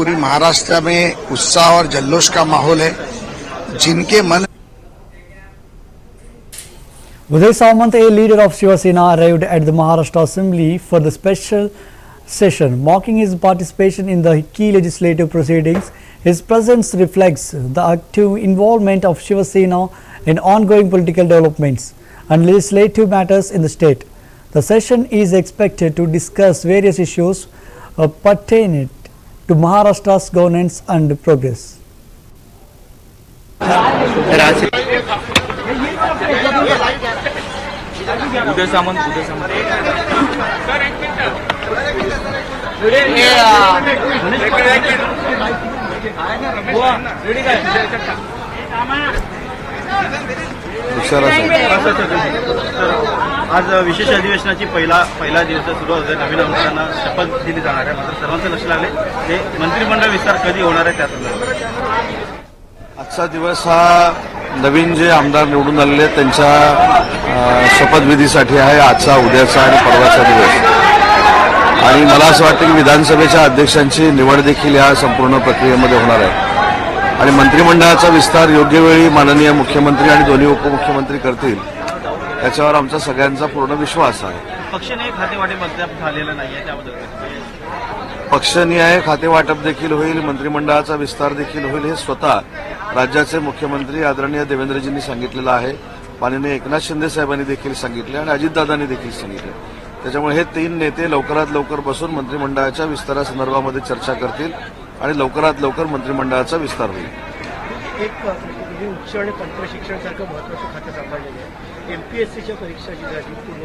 पूरी महाराष्ट्र में उत्साह और जल्लोष का माहौल है। जिनके मन Uday Samant, a leader of Shiva Sena, arrived at the Maharashtra Assembly for the special session, marking his participation in the key legislative proceedings. His presence reflects the active involvement of Shiva Sena in ongoing political developments and legislative matters in the state. The session is expected to discuss various issues pertinent to Maharashtra's governance and progress. Uday Samant आज विशेष अधिवेशनाची पहिला दिवस सुरू होत आहे। नवीन आमदारांना शपथ दिली जाणार आहे। मात्र सर्वांचं लक्ष लागले हे मंत्रिमंडळ विस्तार कधी होणार आहे त्यासंदर्भात। आजचा दिवस हा नवीन जे आमदार निवडून आलेले त्यांच्या शपथविधीसाठी आहे। आजचा उद्याचा आणि परवाचा दिवस आणि मला असं वाटतं की विधानसभेच्या अध्यक्षांची निवड देखील या संपूर्ण प्रक्रियेमध्ये होणार आहे आणि मंत्रिमंडळाचा विस्तार योग्य वेळी माननीय मुख्यमंत्री आणि दोन्ही उपमुख्यमंत्री करतील याच्यावर आमचा सगळ्यांचा पूर्ण विश्वास आहे। पक्षनिहाय खातेवाटप अद्याप झालेलं नाहीये, त्याबद्दल पक्षनिहाय खातेवाटप देखील होईल, मंत्रिमंडळाचा विस्तार देखील होईल हे स्वतः राज्याचे मुख्यमंत्री आदरणीय देवेंद्रजींनी सांगितलेलं आहे। माननीय एकनाथ शिंदे साहेबांनी देखील सांगितले आणि अजितदादांनी देखील सांगितले। त्याच्यामुळे हे तीन नेते लवकरात लवकर बसून मंत्रिमंडळाच्या विस्तारासंदर्भामध्ये चर्चा करतील आणि लवकरात लवकर मंत्रिमंडळाचा विस्तार होईल। एक उच्च आणि तंत्रशिक्षण सारखं महत्त्वाचं खातं सांभाळलेलं आहे। एमपीएससीच्या परीक्षा जी झाली पूर्ण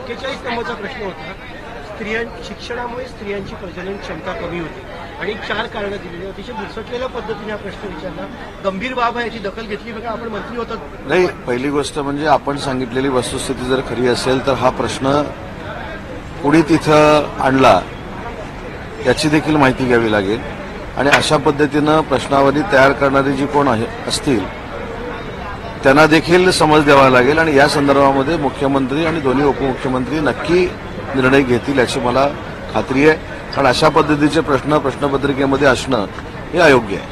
41 नंबरचा प्रश्न होता। शिक्षणामुळे स्त्रियांची प्रजनन क्षमता कमी होती आणि 4 कारणं दिलेली, अतिशय बुरसटलेल्या पद्धतीने हा प्रश्न विचारला। गंभीर बाब आहे, याची दखल घेतली बघा, आपण मंत्री होतात। नाही, पहिली गोष्ट म्हणजे आपण सांगितलेली वस्तुस्थिती जर खरी असेल तर हा प्रश्न कुणी तिथं आणला याची देखील माहिती घ्यावी लागेल आणि अशा पद्धतीनं प्रश्नावली तयार करणारी जी कोण असतील त्यांना देखील समज द्यावा लागेल आणि या संदर्भामध्ये मुख्यमंत्री आणि दोन्ही उपमुख्यमंत्री नक्की निर्णय घेतील याची मला खात्री आहे। कारण अशा पद्धतीचे प्रश्न प्रश्नपत्रिकेमध्ये असणं हे अयोग्य आहे।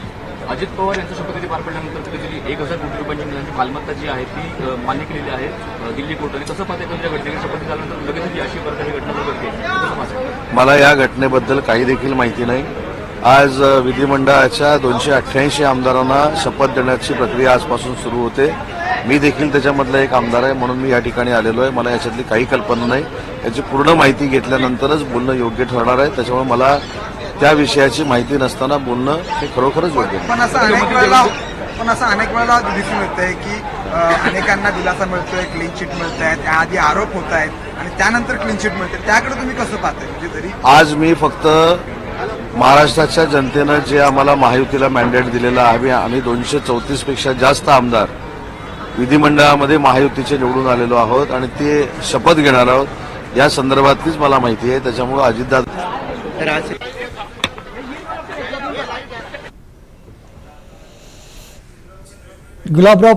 अजित पवार यांच्या शपथविधी पार पडल्यानंतर कुठेतरी 1000 कोटी रुपयांची मालमत्ता जी आहे ती मान्य केलेली आहे दिल्ली कोर्टाने। कसं पाहते तुमच्या घटनेची शपथ झाल्यानंतर लगेच अशी प्रकारची घटना घडते, मला या घटनेबद्दल काही देखील माहिती नाही। आज विधिमंडळाच्या 288 आमदारांना शपथ देण्याची प्रक्रिया आजपासून सुरू होते। मी देखील त्याच्यामधला एक आमदार आहे म्हणून मी या ठिकाणी आलेलो आहे। मला याच्यातली काही कल्पना नाही, याची पूर्ण माहिती घेतल्यानंतरच बोलणं योग्य ठरणार आहे। त्याच्यामुळे मला त्या विषयाची माहिती नसताना बोलणं हे खरोखरच योग्य नाही। पण असं अनेक वेळेला दिसून येतंय की अनेकांना दिलासा मिळतोय, क्लीन चिट मिळत आहे, त्याआधी आरोप होत आहेत आणि त्यानंतर क्लीन चिट मिळते, त्याकडे तुम्ही कसं पाहताय? म्हणजे तरी आज मी फक्त महाराष्ट्राच्या जनतेनं जे आम्हाला महायुतीला मॅन्डेट दिलेलं आहे, आम्ही 234 पेक्षा जास्त आमदार विधिमंडळामध्ये महायुतीचे निवडून आलेलो आहोत आणि ते शपथ घेणार आहोत या संदर्भातलीच मला माहिती आहे। त्याच्यामुळे अजितदादा गुलाबराव